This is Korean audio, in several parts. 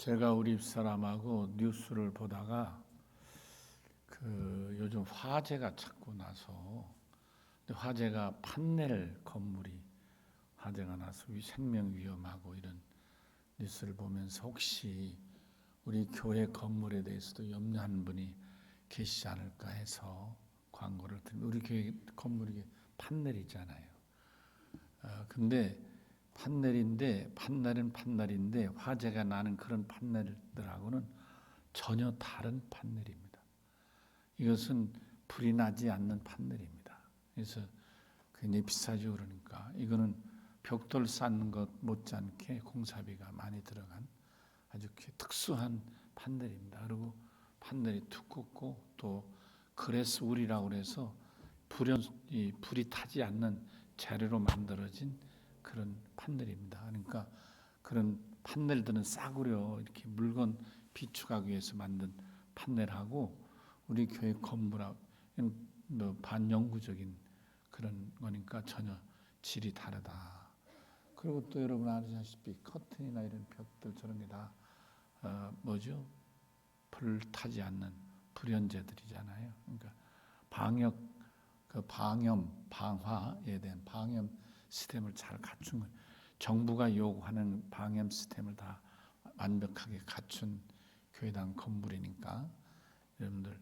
제가 우리 집사람하고 뉴스를 보다가 요즘 화재가 자꾸 나서 화재가 판넬 건물이 화재가 나서 생명 위험하고 이런 뉴스를 보면서 혹시 우리 교회 건물에 대해서도 염려하는 분이 계시지 않을까 해서 광고를 드립니다. 우리 교회 건물이 판넬이잖아요. 근데 판넬은 판넬인데 화재가 나는 그런 판넬들하고는 전혀 다른 판넬입니다. 이것은 불이 나지 않는 판넬입니다. 그래서 굉장히 비싸죠. 그러니까 이거는 벽돌 쌓는 것 못지않게 공사비가 많이 들어간 아주 특수한 판넬입니다. 그리고 판넬이 두껍고 또 그레스 울이라고 그래서 불이 타지 않는 재료로 만들어진 그런 판넬입니다. 그러니까 그런 판넬들은 싸구려 이렇게 물건 비축하기 위해서 만든 판넬하고 우리 교회 건물하고 반영구적인 그런 거니까 전혀 질이 다르다. 그리고 또 여러분 아시다시피 커튼이나 이런 벽들 저런 게 다 뭐죠? 불 타지 않는 불연제들이잖아요. 그러니까 방화에 대한 방염 시스템을 잘 갖춘 거예요. 정부가 요구하는 방염 시스템을 다 완벽하게 갖춘 교회당 건물이니까 여러분들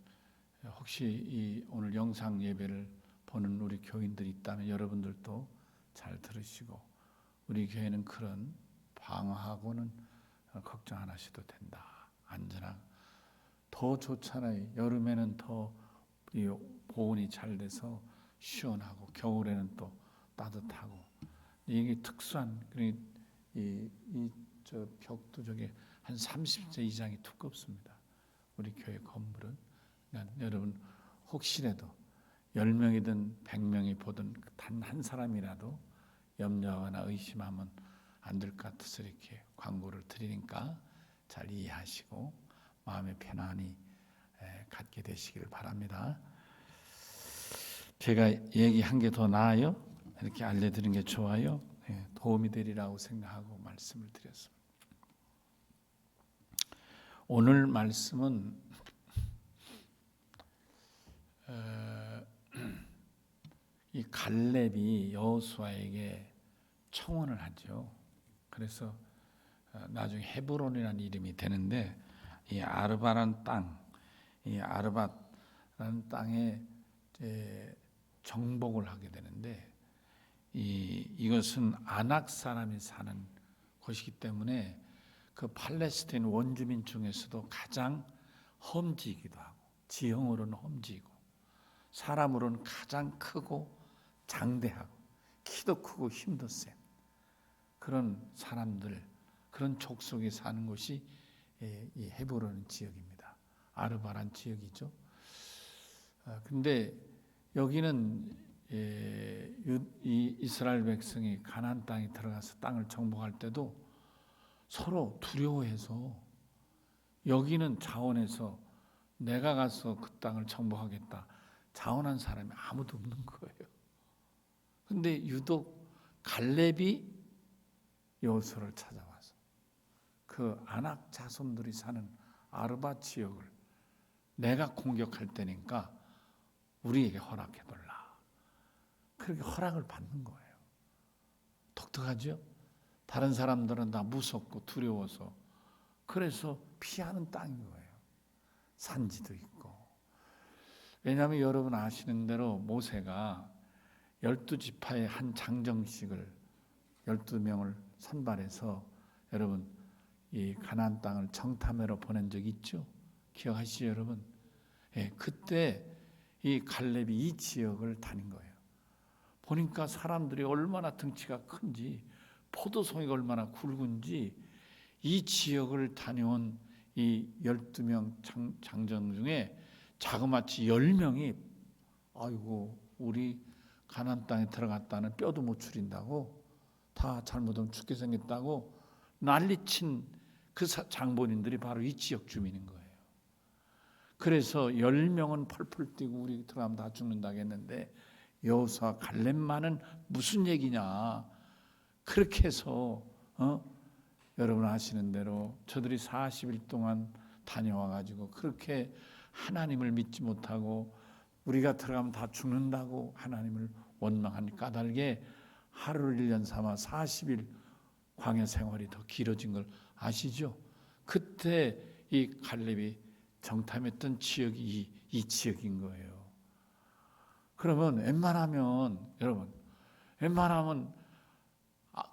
혹시 이 오늘 영상 예배를 보는 우리 교인들이 있다면 여러분들도 잘 들으시고 우리 교회는 그런 방화하고는 걱정 안 하셔도 된다. 안전하고 더 좋잖아요. 여름에는 더 보온이 잘 돼서 시원하고 겨울에는 또 따뜻하고 이게 특수한 저 벽도 저게 한 30세 이상이 두껍습니다. 우리 교회 건물은 그러니까 여러분 혹시라도 10명이든 100명이 보든 단 한 사람이라도 염려하거나 의심하면 안 될 것 같아서 이렇게 광고를 드리니까 잘 이해하시고 마음의 편안히 갖게 되시길 바랍니다. 제가 얘기한 게 더 나아요? 이렇게 알려드린 게 좋아요? 도움이 되리라고 생각하고 말씀을 드렸습니다. 오늘 말씀은 이 갈렙이 여호수아에게 청혼을 하죠. 그래서 나중에 헤브론이라는 이름이 되는데 이 아르바라는 땅, 이 아르바라는 땅에 정복을 하게 되는데 이것은 아낙 사람이 사는 곳이기 때문에 그 팔레스타인 원주민 중에서도 가장 험지이기도 하고 지형으로는 험지이고 사람으로는 가장 크고 장대하고 키도 크고 힘도 센 그런 사람들 그런 족속이 사는 곳이 이 헤브론 지역입니다. 아르바란 지역이죠. 근데 여기는 이 이스라엘 백성이 가나안 땅에 들어가서 땅을 정복할 때도 서로 두려워해서 여기는 자원해서 내가 가서 그 땅을 정복하겠다 자원한 사람이 아무도 없는 거예요. 근데 유독 갈렙이 여호수아를 찾아와서 그 아낙 자손들이 사는 아르바 지역을 내가 공격할 때니까 우리에게 허락해달라. 그렇게 허락을 받는 거예요. 독특하죠? 다른 사람들은 다 무섭고 두려워서 그래서 피하는 땅인 거예요. 산지도 있고. 왜냐하면 여러분 아시는 대로 모세가 12지파의 한 장정식을 12명을 선발해서 여러분 이 가나안 땅을 정탐하러 보낸 적이 있죠. 기억하시죠, 여러분? 그때 이 갈렙이 이 지역을 다닌 거예요. 보니까 사람들이 얼마나 등치가 큰지 포도송이가 얼마나 굵은지 이 지역을 다녀온 이 12명 장정 중에 자그마치 10명이 아이고 우리 가나안 땅에 들어갔다는 뼈도 못 추린다고 다 잘못하면 죽게 생겼다고 난리친 그 장본인들이 바로 이 지역 주민인 거예요. 그래서 10명은 펄펄 뛰고 우리 들어가면 다 죽는다고 했는데 여호수아 갈렙만은 무슨 얘기냐 그렇게 해서 여러분 아시는 대로 저들이 40일 동안 다녀와 가지고 그렇게 하나님을 믿지 못하고 우리가 들어가면 다 죽는다고 하나님을 원망한 까닭에 하루를 1년 삼아 40일 광야 생활이 더 길어진 걸 아시죠? 그때 이 갈렙이 정탐했던 지역이 이 지역인 거예요. 그러면 여러분 웬만하면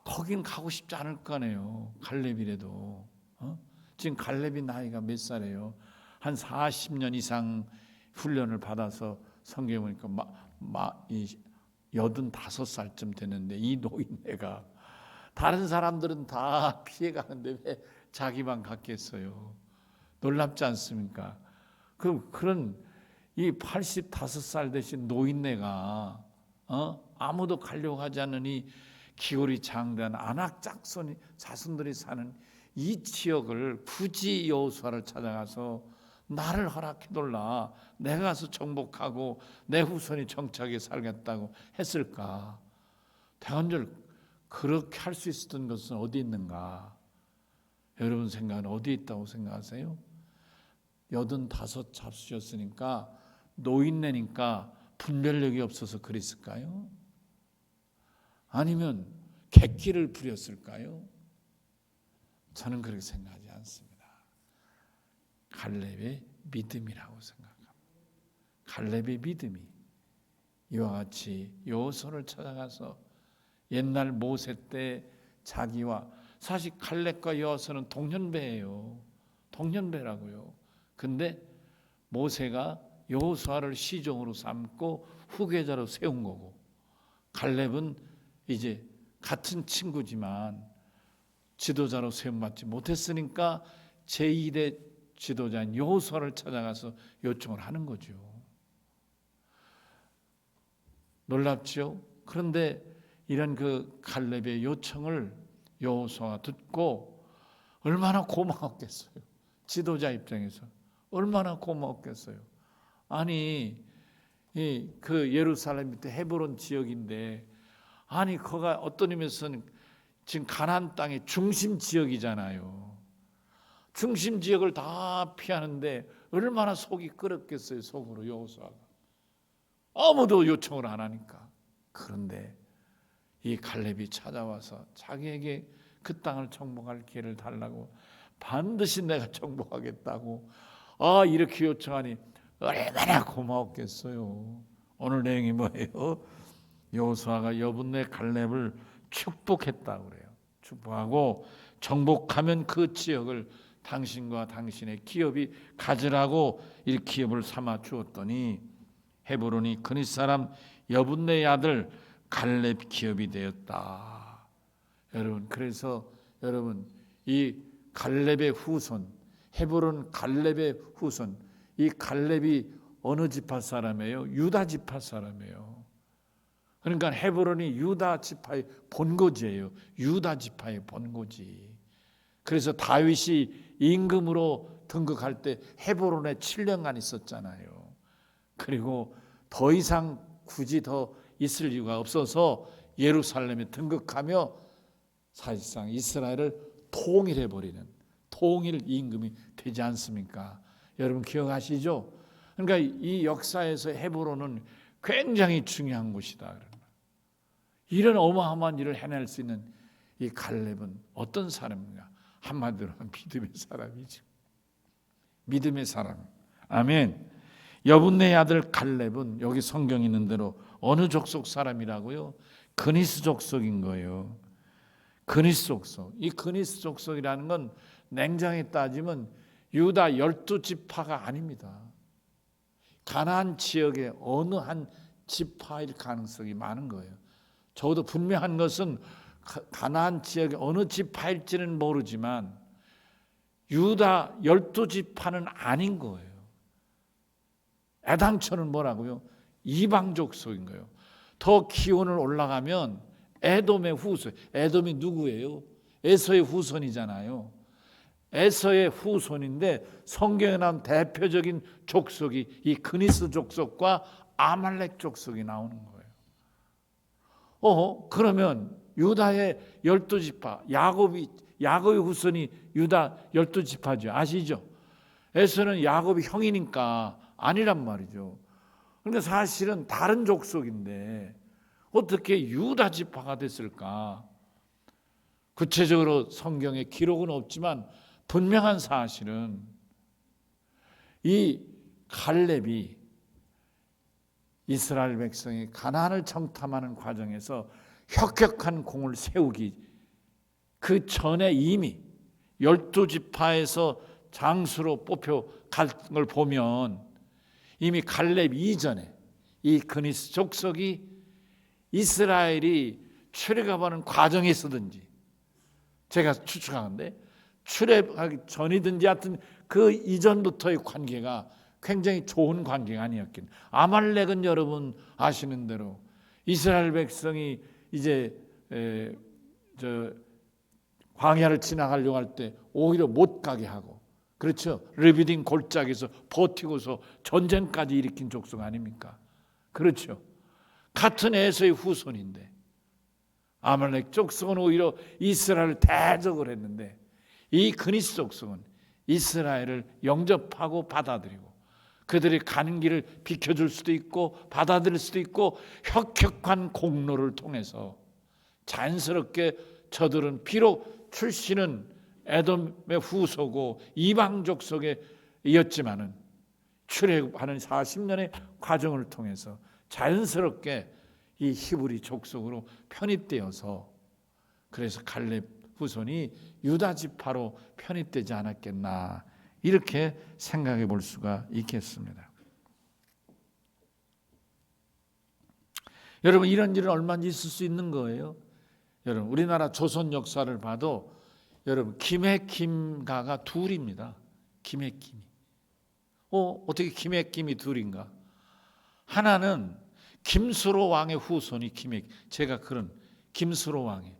거긴 가고 싶지 않을 거네요. 갈렙이라도. 지금 갈렙이 나이가 몇 살이에요? 한 40년 이상 훈련을 받아서 성경에 보니까 85살쯤 됐는데 이 노인네가 다른 사람들은 다 피해가는데 왜 자기만 갔겠어요? 놀랍지 않습니까? 그런 이 85살 되신 노인네가 아무도 가려고 하지 않는 이 기골이 장대한 안악 자손들이 사는 이 지역을 굳이 여호수아를 찾아가서 나를 허락해달라, 내가 가서 정복하고 내 후손이 정착하게 살겠다고 했을까? 대관절 그렇게 할 수 있었던 것은 어디 있는가? 여러분 생각은 어디 있다고 생각하세요? 85 잡수셨으니까 노인네니까 분별력이 없어서 그랬을까요? 아니면 객기를 부렸을까요? 저는 그렇게 생각하지 않습니다. 갈렙의 믿음이라고 생각합니다. 갈렙의 믿음이 이와 같이 여호수아를 찾아가서 옛날 모세 때 자기와 사실 갈렙과 여호수아는 동년배예요. 동년배라고요. 근데 모세가 여호수아를 시종으로 삼고 후계자로 세운 거고 갈렙은 이제 같은 친구지만 지도자로 세움받지 못했으니까 제2대 지도자인 여호수아를 찾아가서 요청을 하는 거죠. 놀랍죠? 그런데 이런 그 갈렙의 요청을 여호수아가 듣고 얼마나 고마웠겠어요. 지도자 입장에서 얼마나 고마웠겠어요. 아니 그 예루살렘 밑에 헤브론 지역인데 아니 거가 어떤 의미에서는 지금 가나안 땅의 중심 지역이잖아요. 중심 지역을 다 피하는데 얼마나 속이 끓었겠어요. 속으로 여호수아가 아무도 요청을 안 하니까. 그런데 이 갈렙이 찾아와서 자기에게 그 땅을 정복할 기회를 달라고 반드시 내가 정복하겠다고 이렇게 요청하니 얼마나 고마웠겠어요. 오늘 내용이 뭐예요? 여호수아가 여분네 갈렙을 축복했다고 그래요. 축복하고 정복하면 그 지역을 당신과 당신의 기업이 가지라고 이 기업을 삼아 주었더니 헤브론이 그릿 사람 여분네의 아들 갈렙 기업이 되었다. 여러분 그래서 이 갈렙의 후손 헤브론 갈렙의 후손 이 갈렙이 어느 지파 사람이에요? 유다 지파 사람이에요. 그러니까 헤브론이 유다 지파의 본고지예요. 유다 지파의 본고지. 그래서 다윗이 임금으로 등극할 때 헤브론에 7년간 있었잖아요. 그리고 더 이상 굳이 더 있을 이유가 없어서 예루살렘에 등극하며 사실상 이스라엘을 통일해버리는 통일 임금이 되지 않습니까? 여러분 기억하시죠? 그러니까 이 역사에서 헤브론은 굉장히 중요한 곳이다. 이런 어마어마한 일을 해낼 수 있는 이 갈렙은 어떤 사람인가? 한마디로 믿음의 사람이죠. 믿음의 사람. 아멘. 여분네의 아들 갈렙은 여기 성경에 있는 대로 어느 족속 사람이라고요? 그니스 족속인 거예요. 그니스 족속. 이 그니스 족속이라는 건 냉정히 따지면 유다 12지파가 아닙니다. 가나안 지역의 어느 한 지파일 가능성이 많은 거예요. 적어도 분명한 것은 가나안 지역의 어느 지파일지는 모르지만 유다 12지파는 아닌 거예요. 애당초는 뭐라고요? 이방 족속인 거예요. 더 기온을 올라가면 에돔의 후손. 에돔이 누구예요? 에서의 후손이잖아요. 에서의 후손인데 성경에 나온 대표적인 족속이 이 그니스 족속과 아말렉 족속이 나오는 거예요. 그러면 유다의 12지파, 야곱의 후손이 유다 12지파죠. 아시죠? 에서는 야곱이 형이니까 아니란 말이죠. 그러니까 사실은 다른 족속인데 어떻게 유다 지파가 됐을까? 구체적으로 성경에 기록은 없지만 분명한 사실은 이 갈렙이 이스라엘 백성이 가나안을 정탐하는 과정에서 혁혁한 공을 세우기 그 전에 이미 12지파에서 장수로 뽑혀 갈 걸 보면 이미 갈렙 이전에 이 그니스 족속이 이스라엘이 출애굽하는 과정에 있었든지 제가 추측하는데 출애굽하기 전이든지 하여튼 그 이전부터의 관계가 굉장히 좋은 관계가 아니었긴. 아말렉은 여러분 아시는 대로 이스라엘 백성이 이제 광야를 지나가려고 할 때 오히려 못 가게 하고, 그렇죠? 르비딤 골짜기에서 버티고서 전쟁까지 일으킨 족속 아닙니까? 그렇죠? 같은 에서의 후손인데 아말렉 족속은 오히려 이스라엘을 대적을 했는데 이 그니스 족속은 이스라엘을 영접하고 받아들이고 그들이 가는 길을 비켜줄 수도 있고 받아들일 수도 있고 혁혁한 공로를 통해서 자연스럽게 저들은 비록 출신은 에돔의 후손이고 이방 족속에 이었지만은 출애굽하는 40년의 과정을 통해서 자연스럽게 이 히브리 족속으로 편입되어서 그래서 갈렙 후손이 유다 지파로 편입되지 않았겠나 이렇게 생각해 볼 수가 있겠습니다. 여러분 이런 일은 얼마나 있을 수 있는 거예요? 여러분 우리나라 조선 역사를 봐도 여러분 김해 김가가 둘입니다. 김해 김이. 어떻게 김해 김이 둘인가? 하나는 김수로 왕의 후손이 김해. 제가 그런 김수로 왕의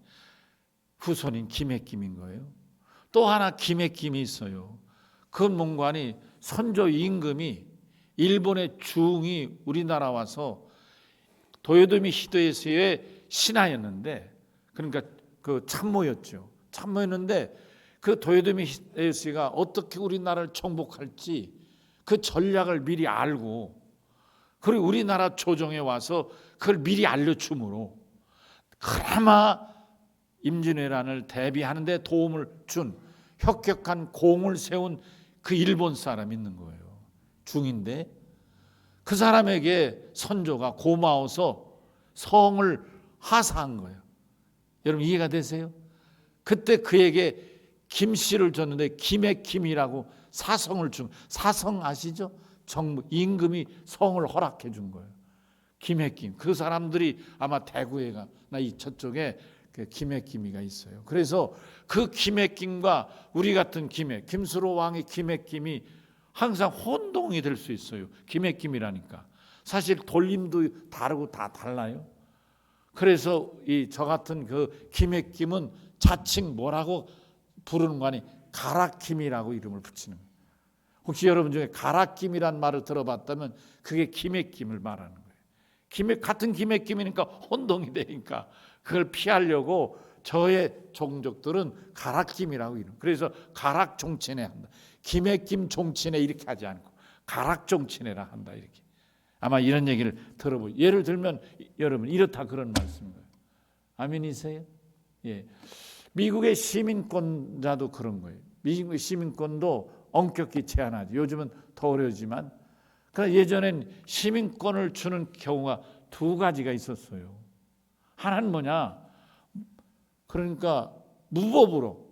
후손인 김해 김인 거예요. 또 하나 김해 김이 있어요. 그 문관이 선조 임금이 일본의 중이 우리나라 와서 도요토미 히데요시의 신하였는데 그러니까 그 참모였죠. 참모였는데 그 도요토미 히데요시가 어떻게 우리나라를 정복할지 그 전략을 미리 알고 그리고 우리나라 조정에 와서 그걸 미리 알려줌으로 그나마 임진왜란을 대비하는 데 도움을 준 혁혁한 공을 세운 그 일본 사람이 있는 거예요. 중인데 그 사람에게 선조가 고마워서 성을 하사한 거예요. 여러분 이해가 되세요? 그때 그에게 김씨를 줬는데 김의 김이라고 사성을 준, 사성 아시죠? 정부 임금이 성을 허락해 준 거예요. 김의 김. 그 사람들이 아마 대구에가 나 이 저쪽에 그 김의 김이가 있어요. 그래서 그 김의 김과 우리 같은 김의 김수로 왕의 김의 김이 항상 혼동이 될 수 있어요. 김의 김이라니까 사실 돌림도 다르고 다 달라요. 그래서 이 저 같은 그 김의 김은 자칭 뭐라고 부르는 거 아니 가락김이라고 이름을 붙이는 거예요. 혹시 여러분 중에 가락김이란 말을 들어봤다면 그게 김의 김을 말하는 거예요. 김의 같은 김의 김이니까 혼동이 되니까 그걸 피하려고 저의 종족들은 가락김이라고 이름. 그래서 가락종친회 한다. 김의 김 종친회 이렇게 하지 않고 가락종친회라 한다 이렇게. 아마 이런 얘기를 들어보죠. 예를 들면 여러분 이렇다 그런 말씀이에요. 아멘이세요? 예. 미국의 시민권자도 그런 거예요. 미국의 시민권도 엄격히 제한하죠. 요즘은 더 어려지만 그러나 예전엔 시민권을 주는 경우가 두 가지가 있었어요. 하나는 뭐냐? 그러니까 무법으로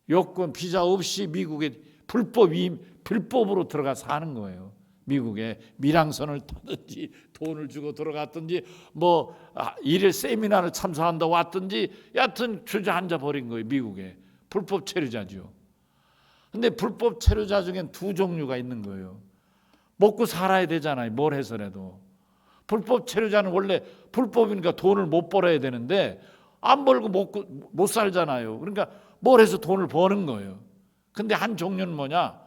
여권 비자 없이 미국에 불법으로 들어가 사는 거예요. 미국에 밀항선을 타든지 돈을 주고 들어갔든지 뭐 일일 세미나를 참석한다 왔든지 여하튼 주저앉아 버린 거예요. 미국에 불법 체류자죠. 근데 불법 체류자 중엔 두 종류가 있는 거예요. 먹고 살아야 되잖아요. 뭘 해서라도. 불법 체류자는 원래 불법이니까 돈을 못 벌어야 되는데 안 벌고 못 살잖아요. 그러니까 뭘 해서 돈을 버는 거예요. 근데 한 종류는 뭐냐?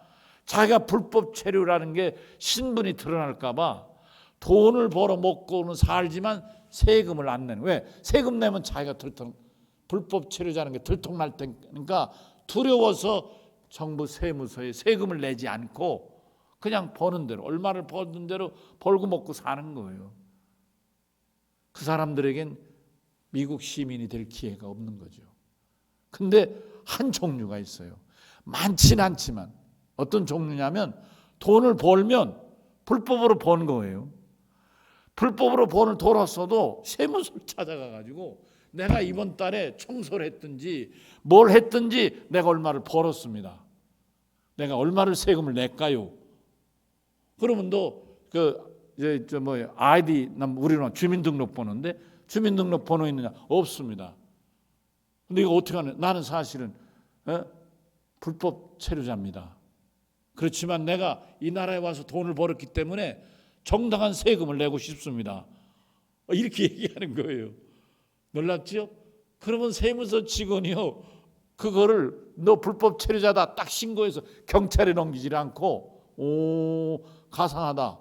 자기가 불법 체류라는 게 신분이 드러날까 봐 돈을 벌어 먹고는 살지만 세금을 안 내는. 왜? 세금 내면 자기가 들통 불법 체류자는 게 들통날 테니까 두려워서 정부 세무서에 세금을 내지 않고 그냥 버는 대로, 얼마를 버는 대로 벌고 먹고 사는 거예요. 그 사람들에겐 미국 시민이 될 기회가 없는 거죠. 근데 한 종류가 있어요. 많진 않지만 어떤 종류냐면 돈을 벌면 불법으로 번 거예요. 불법으로 돈을 벌었어도 세무서를 찾아가 가지고 내가 이번 달에 청소를 했든지 뭘 했든지 내가 얼마를 벌었습니다. 내가 얼마를 세금을 낼까요? 그러면 아이디, 우리는 주민등록번호인데 주민등록번호 있느냐? 없습니다. 근데 이거 어떻게 하냐? 나는 사실은 불법 체류자입니다. 그렇지만 내가 이 나라에 와서 돈을 벌었기 때문에 정당한 세금을 내고 싶습니다. 이렇게 얘기하는 거예요. 놀랍죠? 그러면 세무서 직원이요, 그거를 너 불법 체류자다 딱 신고해서 경찰에 넘기지 않고 가상하다.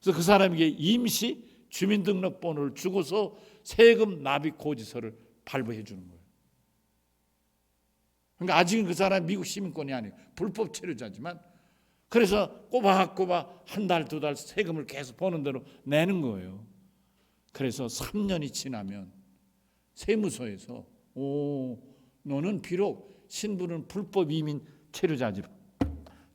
그래서 그 사람에게 임시 주민등록번호를 주고서 세금 납입 고지서를 발부해 주는 거예요. 그러니까 아직은 그 사람이 미국 시민권이 아니에요. 불법 체류자지만 그래서 꼬박꼬박 한 달, 두 달 세금을 계속 버는 대로 내는 거예요. 그래서 3년이 지나면 세무서에서 너는 비록 신분은 불법 이민 체류자지만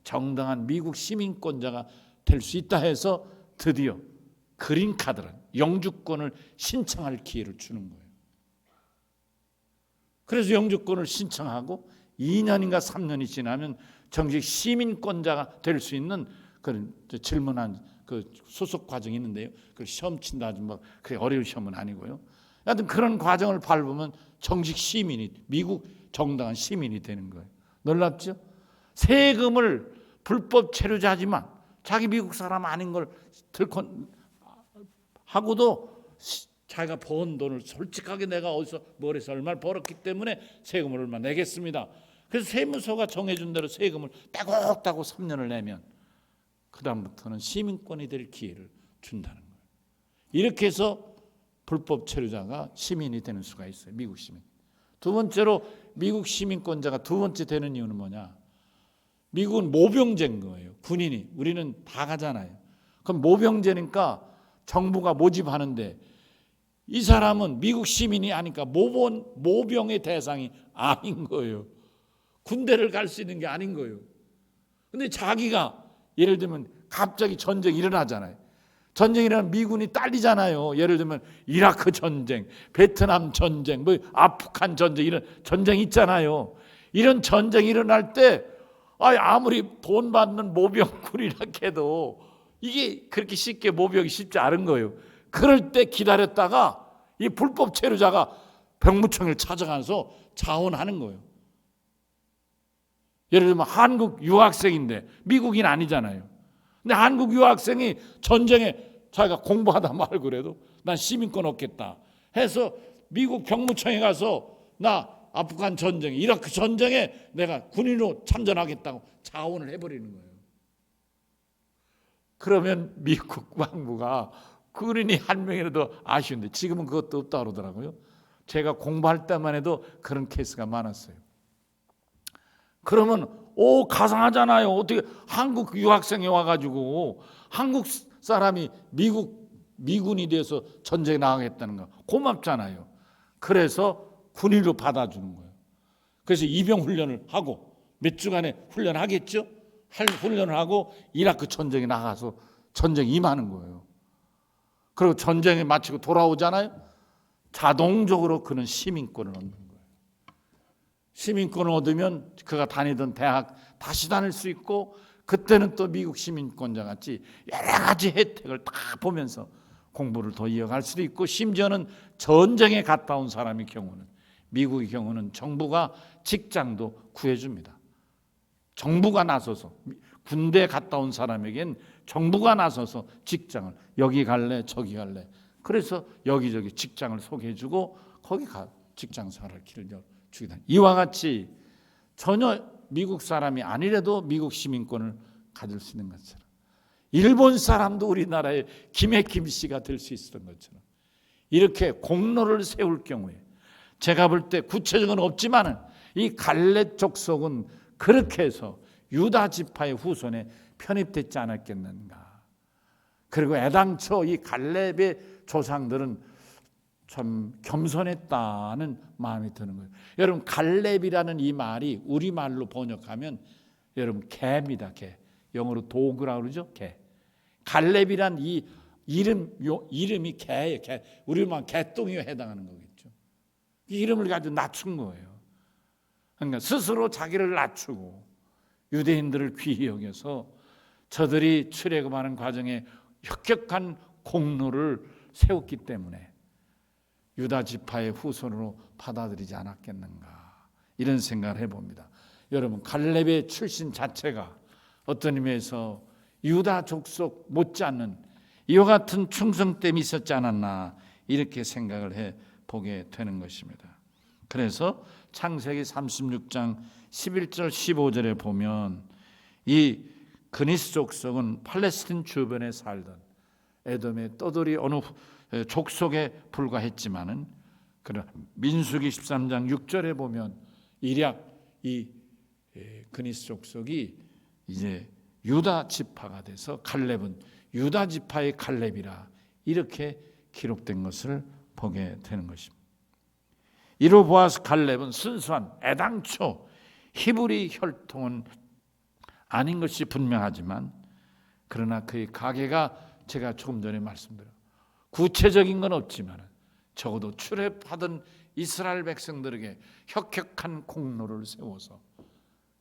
정당한 미국 시민권자가 될 수 있다 해서 드디어 그린카드란 영주권을 신청할 기회를 주는 거예요. 그래서 영주권을 신청하고 2년인가 3년이 지나면 정식 시민권자가 될 수 있는 그런 질문한 그 소속 과정이 있는데요. 그 시험 친다 하지 뭐 그게 어려운 시험은 아니고요. 하여튼 그런 과정을 밟으면 정식 시민이, 미국 정당한 시민이 되는 거예요. 놀랍죠? 세금을 불법 체류자지만 자기 미국 사람 아닌 걸 들건 하고도 자기가 번 돈을 솔직하게 내가 어디서 뭘 해서 얼마를 벌었기 때문에 세금을 얼마 내겠습니다. 그래서 세무서가 정해준 대로 세금을 따곡따곡 3년을 내면 그 다음부터는 시민권이 될 기회를 준다는 거예요. 이렇게 해서 불법 체류자가 시민이 되는 수가 있어요. 미국 시민. 두 번째로 미국 시민권자가 두 번째 되는 이유는 뭐냐? 미국은 모병제인 거예요. 군인이. 우리는 다 가잖아요. 그럼 모병제니까 정부가 모집하는데 이 사람은 미국 시민이 아니까 모병의 대상이 아닌 거예요. 군대를 갈 수 있는 게 아닌 거예요. 근데 자기가 예를 들면 갑자기 전쟁이 일어나잖아요. 전쟁이 일어나면 미군이 딸리잖아요. 예를 들면 이라크 전쟁, 베트남 전쟁, 뭐 아프간 전쟁, 이런 전쟁이 있잖아요. 이런 전쟁이 일어날 때 아무리 돈 받는 모병군이라 해도 이게 그렇게 쉽게 모병이 쉽지 않은 거예요. 그럴 때 기다렸다가 이 불법 체류자가 병무청을 찾아가서 자원하는 거예요. 예를 들면 한국 유학생인데 미국인 아니잖아요. 근데 한국 유학생이 전쟁에 자기가 공부하다 말고 그래도 난 시민권 얻겠다 해서 미국 병무청에 가서 나 아프간 전쟁, 이라크 전쟁에 내가 군인으로 참전하겠다고 자원을 해버리는 거예요. 그러면 미국 국방부가 군인이 한 명이라도 아쉬운데 지금은 그것도 없다 그러더라고요. 제가 공부할 때만 해도 그런 케이스가 많았어요. 그러면 가상하잖아요. 어떻게 한국 유학생이 와가지고 한국 사람이 미군이 돼서 전쟁에 나가겠다는 거 고맙잖아요. 그래서 군인으로 받아주는 거예요. 그래서 입영 훈련을 하고 몇 주간의 훈련하겠죠. 훈련을 하고 이라크 전쟁에 나가서 전쟁에 임하는 거예요. 그리고 전쟁에 마치고 돌아오잖아요. 자동적으로 그는 시민권을 얻는 거예요. 시민권을 얻으면 그가 다니던 대학 다시 다닐 수 있고 그때는 또 미국 시민권자 같이 여러 가지 혜택을 다 보면서 공부를 더 이어갈 수도 있고 심지어는 전쟁에 갔다 온 사람의 경우는 미국의 경우는 정부가 직장도 구해줍니다. 정부가 나서서 군대에 갔다 온 사람에겐 정부가 나서서 직장을 여기 갈래 저기 갈래 그래서 여기저기 직장을 소개해주고 거기 가 직장 생활할 길을 주게 됩니다. 이와 같이 전혀 미국 사람이 아니라도 미국 시민권을 가질 수 있는 것처럼 일본 사람도 우리나라의 김해김 씨가 될 수 있었던 것처럼 이렇게 공로를 세울 경우에 제가 볼 때 구체적은 없지만은 이 갈렙 족속은 그렇게 해서 유다 지파의 후손에 편입됐지 않았겠는가. 그리고 애당초 이 갈렙의 조상들은 참 겸손했다는 마음이 드는 거예요. 여러분, 갈렙이라는 이 말이 우리말로 번역하면 여러분 개입니다. 개. 영어로 도그라고 그러죠. 개. 갈렙이란 이 이름이 개예요. 개. 우리말 개똥이에 해당하는 거겠죠. 이 이름을 가지고 낮춘 거예요. 그러니까 스스로 자기를 낮추고 유대인들을 귀히 여겨서 저들이 출애굽하는 과정에 혁혁한 공로를 세웠기 때문에 유다 지파의 후손으로 받아들이지 않았겠는가, 이런 생각을 해봅니다. 여러분, 갈렙의 출신 자체가 어떤 의미에서 유다 족속 못지않는 이와 같은 충성됨이 있었지 않았나, 이렇게 생각을 해보게 되는 것입니다. 그래서 창세기 36장 11절 15절에 보면 이 그니스 족속은 팔레스틴 주변에 살던 에돔의 떠돌이 어느 족속에 불과했지만은, 그러나 민수기 13장 6절에 보면 일약 이 그니스 족속이 이제 유다 지파가 돼서 갈렙은 유다 지파의 갈렙이라 이렇게 기록된 것을 보게 되는 것입니다. 이로 보아서 갈렙은 순수한 애당초 히브리 혈통은 아닌 것이 분명하지만, 그러나 그의 가계가 제가 조금 전에 말씀드린 구체적인 건 없지만 적어도 출애굽하던 이스라엘 백성들에게 혁혁한 공로를 세워서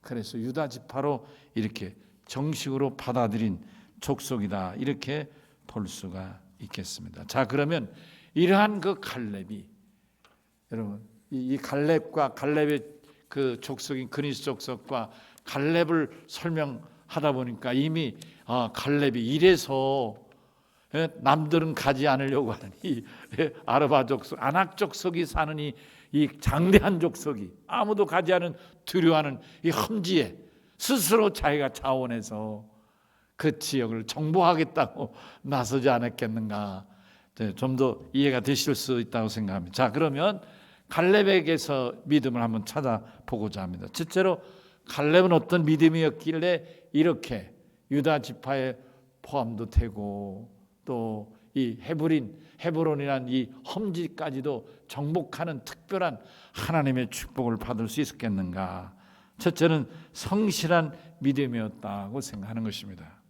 그래서 유다 지파로 이렇게 정식으로 받아들인 족속이다, 이렇게 볼 수가 있겠습니다. 자, 그러면 이러한 그 갈렙이, 여러분, 이 갈렙과 갈렙의 그 족속인 그니스 족속과 갈렙을 설명하다 보니까 이미 갈렙이 이래서 남들은 가지 않으려고 하는 이 아르바 족속, 아낙 족속이 사는 이 장대한 족속이 아무도 가지 않은 두려워하는 이 험지에 스스로 자기가 자원해서 그 지역을 정복하겠다고 나서지 않았겠는가, 좀 더 이해가 되실 수 있다고 생각합니다. 자, 그러면 갈렙에게서 믿음을 한번 찾아보고자 합니다. 첫째로 갈렙은 어떤 믿음이었길래 이렇게 유다 지파에 포함도 되고 또 이 헤브론이란 이 험지까지도 정복하는 특별한 하나님의 축복을 받을 수 있었겠는가. 첫째는 성실한 믿음이었다고 생각하는 것입니다.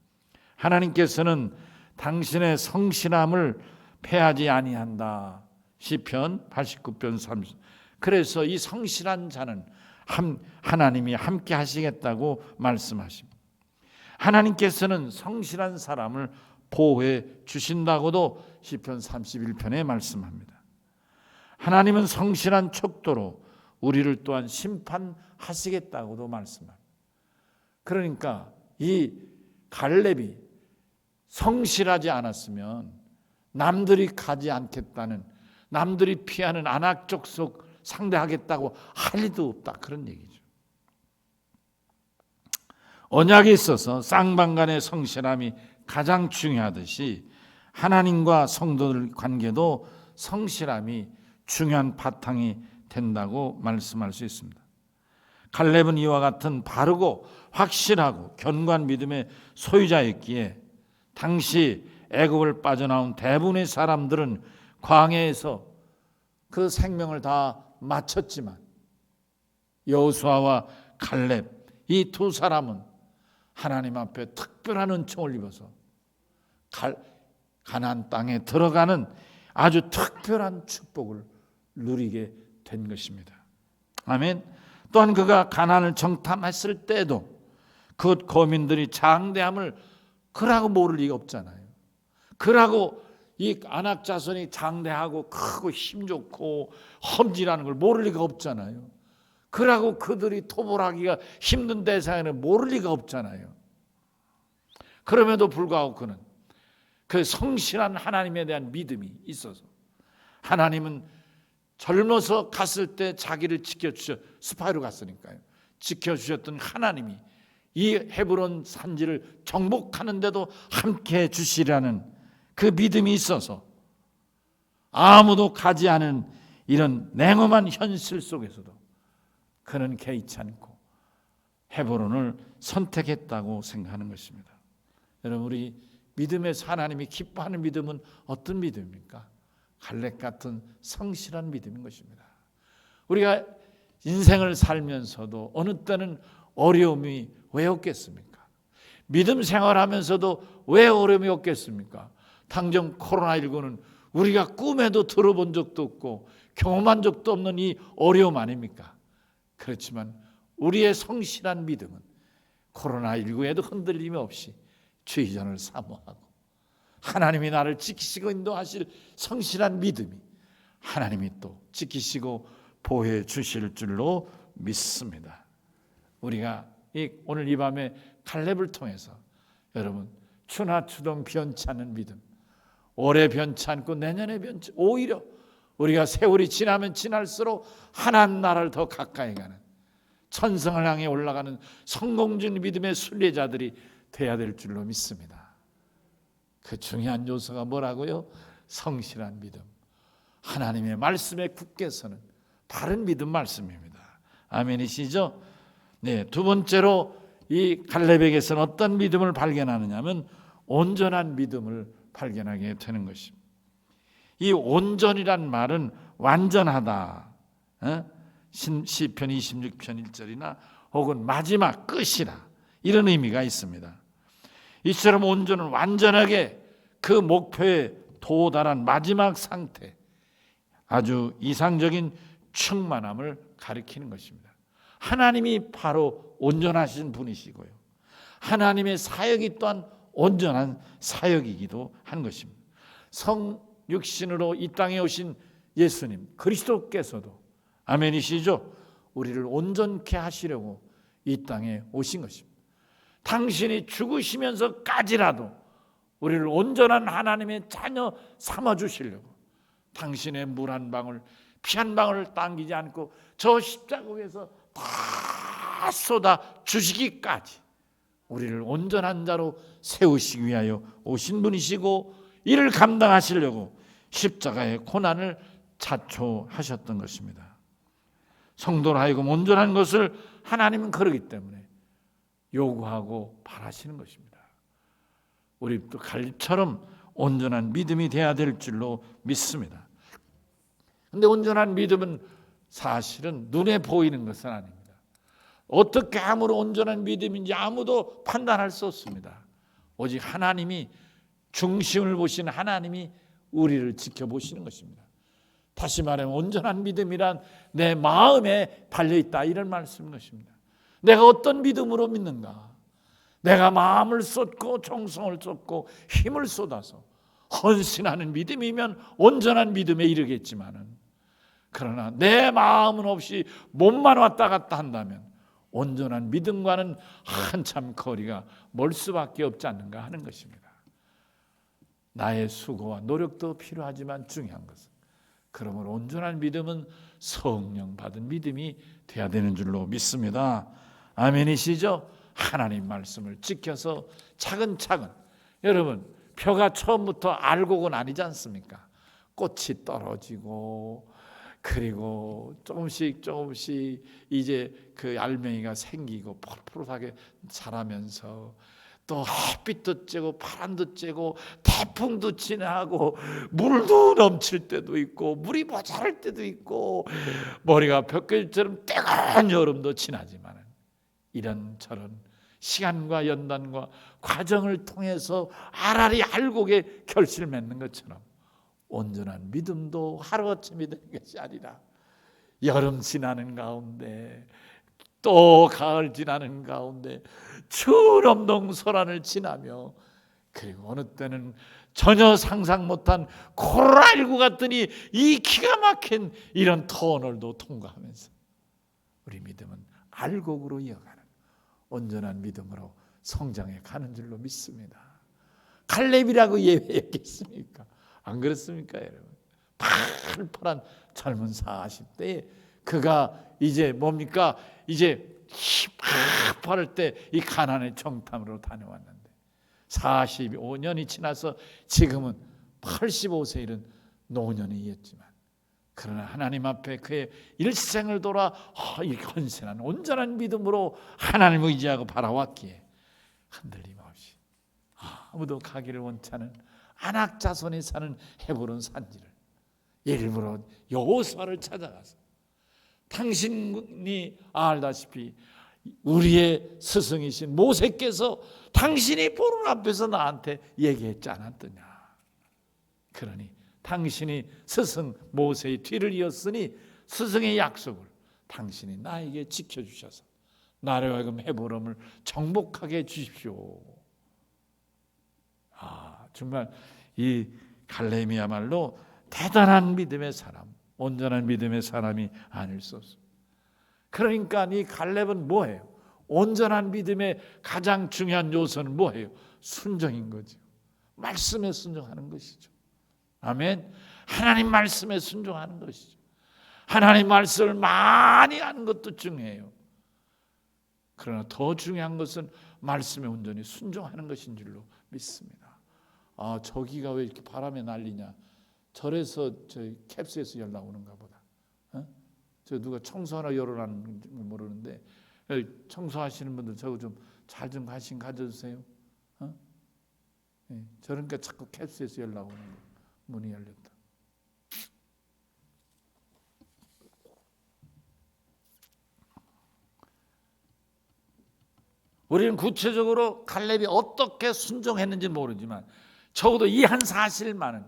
하나님께서는 당신의 성실함을 패하지 아니한다. 시편 89편 30. 그래서 이 성실한 자는 하나님이 함께 하시겠다고 말씀하십니다. 하나님께서는 성실한 사람을 보호해 주신다고도 시편 31편에 말씀합니다. 하나님은 성실한 척도로 우리를 또한 심판하시겠다고도 말씀합니다. 그러니까 이 갈렙이 성실하지 않았으면 남들이 가지 않겠다는, 남들이 피하는 아낙 족속 상대하겠다고 할 리도 없다, 그런 얘기죠. 언약에 있어서 쌍방간의 성실함이 가장 중요하듯이 하나님과 성도들 관계도 성실함이 중요한 바탕이 된다고 말씀할 수 있습니다. 갈렙은 이와 같은 바르고 확실하고 견고한 믿음의 소유자였기에 당시 애굽을 빠져나온 대부분의 사람들은 광야에서 그 생명을 다 마쳤지만 여호수아와 갈렙, 이 두 사람은 하나님 앞에 특별한 은총을 입어서 가나안 땅에 들어가는 아주 특별한 축복을 누리게 된 것입니다. 아멘. 또한 그가 가나안을 정탐했을 때도 그 거민들이 장대함을 그라고 모를 리가 없잖아요. 그라고 이 아낙 자손이 장대하고 크고 힘좋고 험지라는 걸 모를 리가 없잖아요. 그라고 그들이 토벌하기가 힘든 대상에는 모를 리가 없잖아요. 그럼에도 불구하고 그는 그 성실한 하나님에 대한 믿음이 있어서, 하나님은 젊어서 갔을 때 자기를 지켜주셨, 스파이로 갔으니까요, 지켜주셨던 하나님이 이 헤브론 산지를 정복하는데도 함께해 주시라는 그 믿음이 있어서 아무도 가지 않은 이런 냉엄한 현실 속에서도 그는 개의치 않고 헤브론을 선택했다고 생각하는 것입니다. 여러분, 우리 믿음에서 하나님이 기뻐하는 믿음은 어떤 믿음입니까? 갈렙 같은 성실한 믿음인 것입니다. 우리가 인생을 살면서도 어느 때는 어려움이 왜 없겠습니까? 믿음 생활하면서도 왜 어려움이 없겠습니까? 당장 코로나19는 우리가 꿈에도 들어본 적도 없고 경험한 적도 없는 이 어려움 아닙니까? 그렇지만 우리의 성실한 믿음은 코로나19에도 흔들림이 없이 주의전을 사모하고 하나님이 나를 지키시고 인도하실 성실한 믿음이 하나님이 또 지키시고 보호해 주실 줄로 믿습니다. 우리가 오늘 이 밤에 갈렙을 통해서 여러분, 추나 추동 변치 않는 믿음, 올해 변치 않고 내년에 변치, 오히려 우리가 세월이 지나면 지날수록 하나님 나라를 더 가까이 가는, 천성을 향해 올라가는 성공적인 믿음의 순례자들이 돼야 될 줄로 믿습니다. 그 중요한 요소가 뭐라고요? 성실한 믿음, 하나님의 말씀에 굳게 서는 바른 믿음 말씀입니다. 아멘이시죠? 네, 두 번째로 이 갈렙에게서는 어떤 믿음을 발견하느냐면 온전한 믿음을 발견하게 되는 것입니다. 이 온전이란 말은 완전하다, 시편 26편 1절이나 혹은 마지막 끝이라, 이런 의미가 있습니다. 이처럼 온전은 완전하게 그 목표에 도달한 마지막 상태, 아주 이상적인 충만함을 가리키는 것입니다. 하나님이 바로 온전하신 분이시고요, 하나님의 사역이 또한 온전한 사역이기도 한 것입니다. 성육신으로 이 땅에 오신 예수님 그리스도께서도, 아멘이시죠? 우리를 온전케 하시려고 이 땅에 오신 것입니다. 당신이 죽으시면서까지라도 우리를 온전한 하나님의 자녀 삼아주시려고 당신의 물 한 방울, 피 한 방울 당기지 않고 저 십자가 위에서 다 쏟아 주시기까지 우리를 온전한 자로 세우시기 위하여 오신 분이시고, 이를 감당하시려고 십자가의 고난을 자초하셨던 것입니다. 성도로 하여금 온전한 것을 하나님은 그러기 때문에 요구하고 바라시는 것입니다. 우리도 갈렙처럼 온전한 믿음이 되어야 될 줄로 믿습니다. 그런데 온전한 믿음은 사실은 눈에 보이는 것은 아닙니다. 어떻게 아무리 온전한 믿음인지 아무도 판단할 수 없습니다. 오직 하나님이, 중심을 보시는 하나님이 우리를 지켜보시는 것입니다. 다시 말하면 온전한 믿음이란 내 마음에 달려있다, 이런 말씀인 것입니다. 내가 어떤 믿음으로 믿는가? 내가 마음을 쏟고 정성을 쏟고 힘을 쏟아서 헌신하는 믿음이면 온전한 믿음에 이르겠지만은, 그러나 내 마음은 없이 몸만 왔다 갔다 한다면 온전한 믿음과는 한참 거리가 멀 수밖에 없지 않는가 하는 것입니다. 나의 수고와 노력도 필요하지만 중요한 것은, 그러므로 온전한 믿음은 성령 받은 믿음이 돼야 되는 줄로 믿습니다. 아멘이시죠? 하나님 말씀을 지켜서 차근차근, 여러분 벼가 처음부터 알곡은 아니지 않습니까? 꽃이 떨어지고 그리고 조금씩 이제 그 알맹이가 생기고 푸릇푸릇하게 자라면서 또 햇빛도 쬐고 바람도 쬐고 태풍도 지나고 물도 넘칠 때도 있고 물이 모자랄 때도 있고 머리가 벽돌처럼 뜨거운 여름도 지나지만 이런저런 시간과 연단과 과정을 통해서 알알이 알곡에 결실을 맺는 것처럼 온전한 믿음도 하루아침이 되는 것이 아니라 여름 지나는 가운데 또 가을 지나는 가운데 추운 엄동설안을 지나며, 그리고 어느 때는 전혀 상상 못한 코로나19 같더니 이 기가 막힌 이런 터널도 통과하면서 우리 믿음은 알곡으로 이어가는 온전한 믿음으로 성장해 가는 줄로 믿습니다. 갈렙이라고 예외였겠습니까? 안 그렇습니까, 여러분? 팔팔한 젊은 40대에 그가 이제 뭡니까? 이제 팔팔할 때 이 가나안의 정탐으로 다녀왔는데 45년이 지나서 지금은 85세 이른 노년이었지만 그러나 하나님 앞에 그의 일생을 돌아 이 건실한 온전한 믿음으로 하나님을 의지하고 바라왔기에 흔들림 없이 아무도 가기를 원치 않은 아낙 자손이 사는 헤브론 산지를 일부러 여호수아를 찾아가서 당신이 알다시피 우리의 스승이신 모세께서 당신이 보는 앞에서 나한테 얘기했지 않았더냐. 그러니 당신이 스승 모세의 뒤를 이었으니 스승의 약속을 당신이 나에게 지켜주셔서 나를 하여금 헤브론을 정복하게 해주십시오. 정말 이 갈렙이야말로 대단한 믿음의 사람, 온전한 믿음의 사람이 아닐 수 없습니다. 그러니까 이 갈렙은 뭐예요? 온전한 믿음의 가장 중요한 요소는 뭐예요? 순종인 거죠. 말씀에 순종하는 것이죠. 아멘. 하나님 말씀에 순종하는 것이죠. 하나님 말씀을 많이 하는 것도 중요해요. 그러나 더 중요한 것은 말씀에 온전히 순종하는 것인 줄로 믿습니다. 저기가 왜 이렇게 바람에 날리냐? 절에서 저희 캡스에서 연락 오는가 보다. 저 누가 청소하나 열어놨는지 모르는데 청소하시는 분들 저거 좀 잘 좀 가져주세요. 저러니까 자꾸 캡스에서 연락 오는 거예요. 문이 열렸다. 우리는 구체적으로 갈렙이 어떻게 순종했는지 모르지만 적어도 이 한 사실만은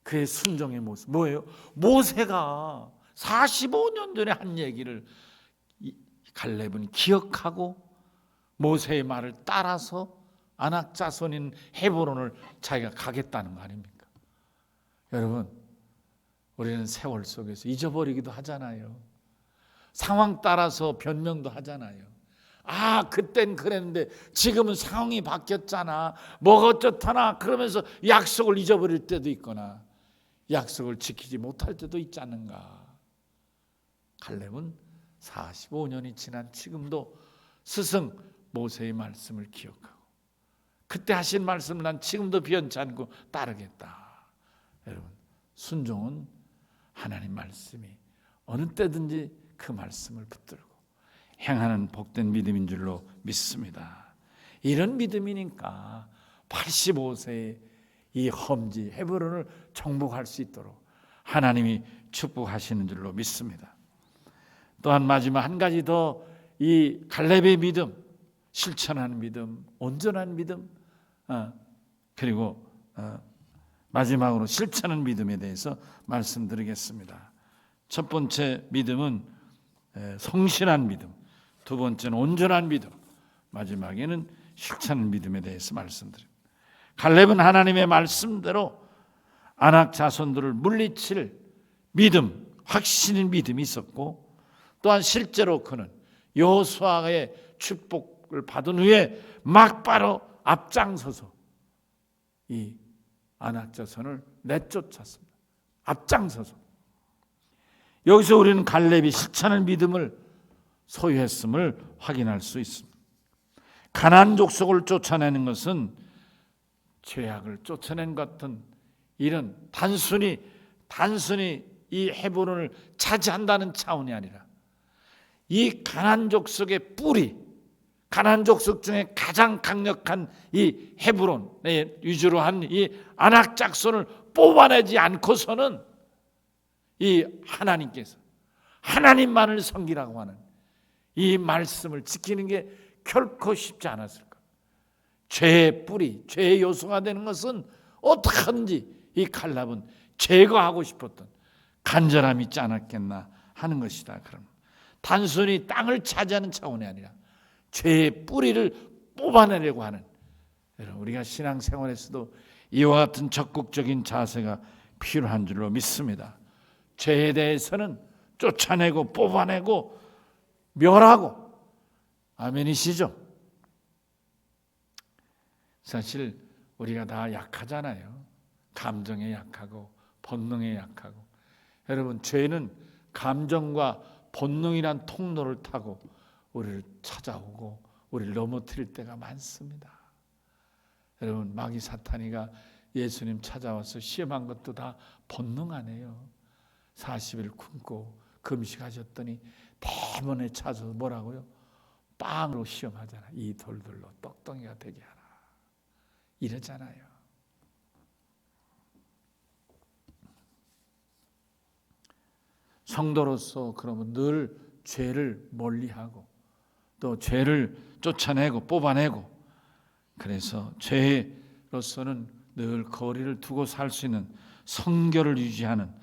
그의 순종의 모습 뭐예요? 모세가 45년 전에 한 얘기를 갈렙은 기억하고 모세의 말을 따라서 아낙 자손인 헤브론을 자기가 가겠다는 거 아닙니까? 여러분, 우리는 세월 속에서 잊어버리기도 하잖아요. 상황 따라서 변명도 하잖아요. 그땐 그랬는데 지금은 상황이 바뀌었잖아. 뭐가 어쩌다나 그러면서 약속을 잊어버릴 때도 있거나 약속을 지키지 못할 때도 있지 않는가. 갈렙은 45년이 지난 지금도 스승 모세의 말씀을 기억하고 그때 하신 말씀을 난 지금도 변치 않고 따르겠다. 여러분, 순종은 하나님 말씀이 어느 때든지 그 말씀을 붙들고 행하는 복된 믿음인 줄로 믿습니다. 이런 믿음이니까 85세의 이 험지 헤브론을 정복할 수 있도록 하나님이 축복하시는 줄로 믿습니다. 또한 마지막 한 가지 더 이 갈렙의 믿음, 실천하는 믿음, 온전한 믿음, 그리고 마지막으로 실천하는 믿음에 대해서 말씀드리겠습니다. 첫 번째 믿음은 성실한 믿음, 두 번째는 온전한 믿음, 마지막에는 실천하는 믿음에 대해서 말씀드립니다. 갈렙은 하나님의 말씀대로 아낙 자손들을 물리칠 믿음, 확신인 믿음이 있었고 또한 실제로 그는 여호수아의 축복을 받은 후에 막바로 앞장서서 이 아낙 자손을 내쫓았습니다. 앞장서서. 여기서 우리는 갈렙이 실천하는 믿음을 소유했음을 확인할 수 있습니다. 가나안 족속을 쫓아내는 것은 죄악을 쫓아낸 것 같은 이런 단순히 이 헤브론을 차지한다는 차원이 아니라 이 가나안 족속의 뿌리, 가나안 족속 중에 가장 강력한 이 헤브론에 위주로 한 이 아낙 자손을 뽑아내지 않고서는 이 하나님께서 하나님만을 섬기라고 하는 이 말씀을 지키는 게 결코 쉽지 않았을 겁니다. 죄의 뿌리, 죄의 요소가 되는 것은 어떻게든지 이 갈렙은 제거하고 싶었던 간절함이 있지 않았겠나 하는 것이다. 그럼 단순히 땅을 차지하는 차원이 아니라 죄의 뿌리를 뽑아내려고 하는, 우리가 신앙생활에서도 이와 같은 적극적인 자세가 필요한 줄로 믿습니다. 죄에 대해서는 쫓아내고 뽑아내고 멸하고, 아멘이시죠? 사실 우리가 다 약하잖아요. 감정에 약하고 본능에 약하고. 여러분, 죄는 감정과 본능이란 통로를 타고 우리를 찾아오고 우리를 넘어뜨릴 때가 많습니다. 여러분, 마귀 사탄이가 예수님 찾아와서 시험한 것도 다 본능 아니에요. 40일 굶고 금식하셨더니 대문에 차서 뭐라고요? 빵으로 시험하잖아. 이 돌들로 떡덩이가 되게 하라. 이러잖아요. 성도로서 그러면 늘 죄를 멀리하고 또 죄를 쫓아내고 뽑아내고, 그래서 죄로서는 늘 거리를 두고 살 수 있는 성결을 유지하는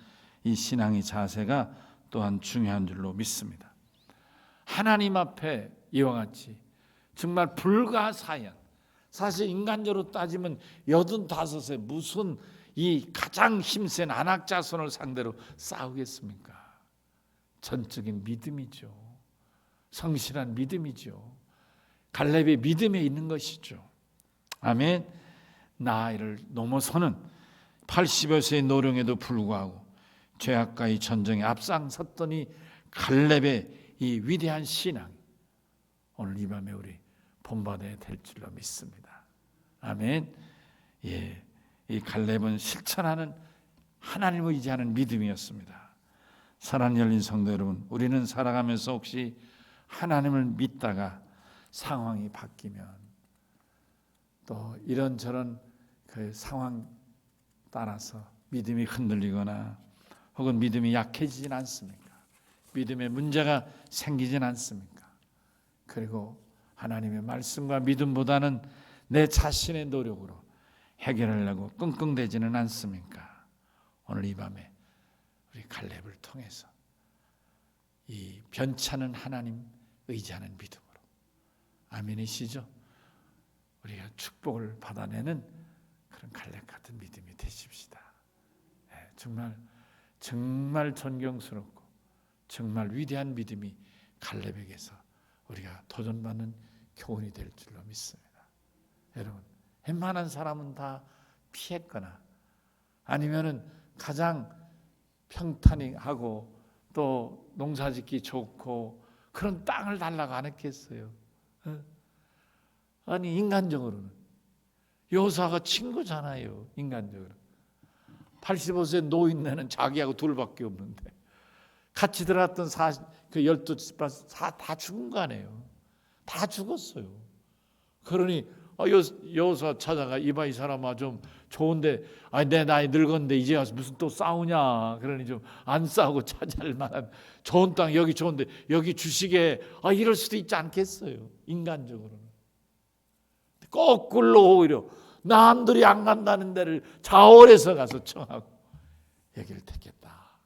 이 신앙의 자세가 또한 중요한 줄로 믿습니다. 하나님 앞에 이와 같이 정말 불가사의한, 사실 인간적으로 따지면 85세 무슨 이 가장 힘센 안악자손을 상대로 싸우겠습니까? 전적인 믿음이죠. 성실한 믿음이죠. 갈렙의 믿음에 있는 것이죠. 아멘. 나이를 넘어서는 80여 세의 노령에도 불구하고 죄악과의 전쟁에 앞장섰더니 갈렙의 이 위대한 신앙, 오늘 이 밤에 우리 본받아야 될 줄로 믿습니다. 아멘. 예, 이 갈렙은 실천하는 하나님을 의지하는 믿음이었습니다. 사랑하는 열린 성도 여러분, 우리는 살아가면서 혹시 하나님을 믿다가 상황이 바뀌면 또 이런저런 그 상황 따라서 믿음이 흔들리거나 혹은 믿음이 약해지진 않습니까? 믿음에 문제가 생기진 않습니까? 그리고 하나님의 말씀과 믿음보다는 내 자신의 노력으로 해결하려고 끙끙대지는 않습니까? 오늘 이 밤에 우리 갈렙을 통해서 이 변찮은 하나님 의지하는 믿음으로, 아멘이시죠? 우리가 축복을 받아내는 그런 갈렙 같은 믿음이 되십시다. 정말 존경스럽고 정말 위대한 믿음이 갈렙에게서 우리가 도전받는 교훈이 될 줄로 믿습니다. 여러분, 웬만한 사람은 다 피했거나 아니면은 가장 평탄히 하고 또 농사짓기 좋고 그런 땅을 달라고 안 했겠어요? 아니 인간적으로는 여호수아가 친구잖아요. 인간적으로 85세 노인네는 자기하고 둘밖에 없는데 같이 들어왔던 12집 다 죽은 거 아니에요. 다 죽었어요. 그러니 여호수아 찾아가, 이봐 이 사람아 좀 좋은데, 내 나이 늙었는데 이제 와서 무슨 또 싸우냐. 그러니 좀 안 싸우고 찾아할 만한 좋은 땅 여기 좋은데 여기 주시게, 이럴 수도 있지 않겠어요. 인간적으로는. 거꾸로 오히려 남들이 안 간다는 데를 자월해서 가서 청하고 여기를 택했다.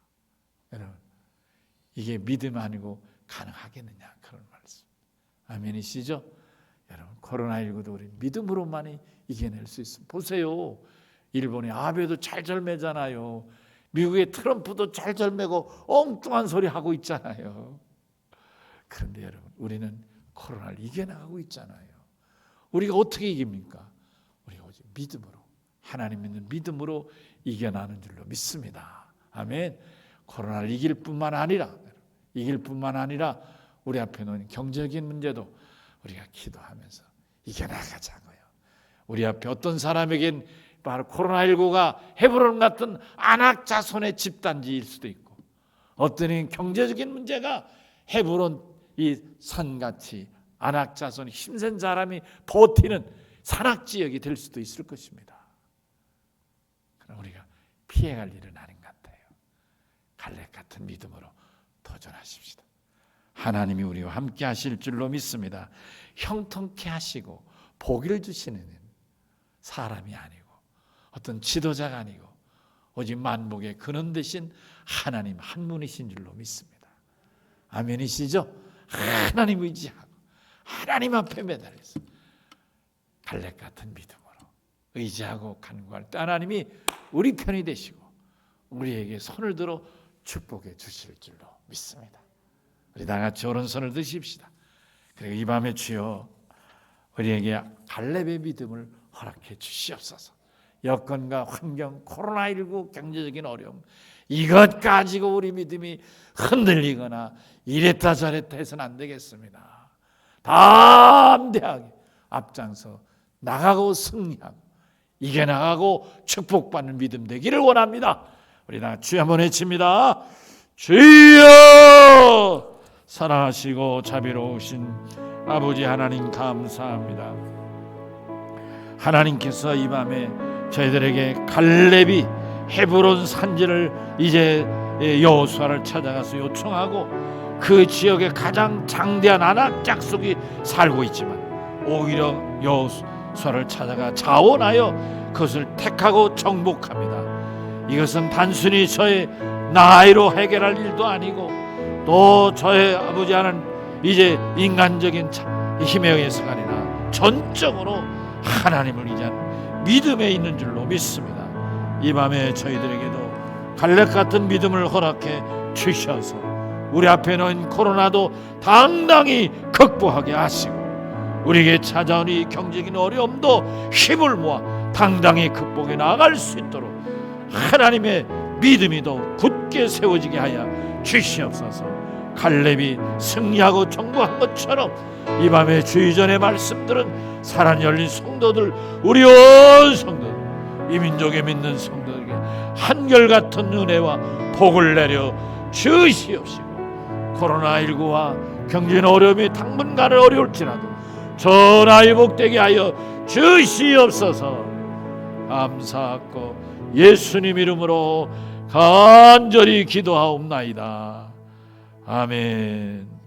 여러분, 이게 믿음 아니고 가능하겠느냐, 그런 말씀. 아멘이시죠? 여러분, 코로나19도 우리 믿음으로만이 이겨낼 수 있습니다. 보세요. 일본의 아베도 잘절매잖아요. 미국의 트럼프도 잘절매고 엉뚱한 소리 하고 있잖아요. 그런데 여러분, 우리는 코로나를 이겨나가고 있잖아요. 우리가 어떻게 이깁니까? 우리가 오직 믿음으로, 하나님 믿는 믿음으로 이겨나는 줄로 믿습니다. 아멘. 코로나를 이길 뿐만 아니라 우리 앞에 놓인 경제적인 문제도 우리가 기도하면서 이겨나가자고요. 우리 앞에 어떤 사람에겐 바로 코로나19가 헤브론 같은 안악자손의 집단지일 수도 있고, 어떤 이는 경제적인 문제가 헤브론 이 산같이 안악자손 힘센 사람이 버티는 산악지역이 될 수도 있을 것입니다. 그럼 우리가 피해갈 일은 아닌 것 같아요. 갈렙 같은 믿음으로 도전하십시다. 하나님이 우리와 함께 하실 줄로 믿습니다. 형통케 하시고 복을 주시는 사람이 아니고 어떤 지도자가 아니고 오직 만복의 근원 되신 하나님 한 분이신 줄로 믿습니다. 아멘이시죠? 하나님 의지하고 하나님 앞에 매달려서 갈렙 같은 믿음으로 의지하고 간구할 때 하나님이 우리 편이 되시고 우리에게 손을 들어 축복해 주실 줄로 믿습니다. 우리 다 같이 오른손을 드십시다. 그리고 이 밤에 주여 우리에게 갈렙의 믿음을 허락해 주시옵소서. 여건과 환경, 코로나19 경제적인 어려움, 이것 가지고 우리 믿음이 흔들리거나 이랬다 저랬다 해서는 안 되겠습니다. 담대하게 앞장서 나가고 승리하고 이겨나가고 축복받는 믿음 되기를 원합니다. 우리 다 주여 한번 외칩니다. 주여! 사랑하시고 자비로우신 아버지 하나님 감사합니다. 하나님께서 이 밤에 저희들에게 갈렙이 헤브론 산지를 이제 여호수아를 찾아가서 요청하고 그 지역에 가장 장대한 아낙 짝속이 살고 있지만 오히려 여호수아를 찾아가 자원하여 그것을 택하고 정복합니다. 이것은 단순히 저의 나이로 해결할 일도 아니고 또 저의 아버지 하나님 이제 인간적인 힘에 의해서가 아니라 전적으로 하나님을 의지하는 믿음에 있는 줄로 믿습니다. 이 밤에 저희들에게도 갈렙 같은 믿음을 허락해 주셔서 우리 앞에 놓인 코로나도 당당히 극복하게 하시고 우리에게 찾아온 이 경제적인 어려움도 힘을 모아 당당히 극복해 나아갈 수 있도록 하나님의 믿음이 더 굳게 세워지게 하여 주시옵소서. 갈렙이 승리하고 정복한 것처럼 이 밤에 주의 전의 말씀들은 사랑 열린 성도들, 우리 온 성도들, 이 민족에 믿는 성도들에게 한결같은 은혜와 복을 내려 주시옵시고 코로나19와 경제적인 어려움이 당분간은 어려울지라도 전하 회복되게 하여 주시옵소서. 감사하고 예수님 이름으로 간절히 기도하옵나이다. 아멘.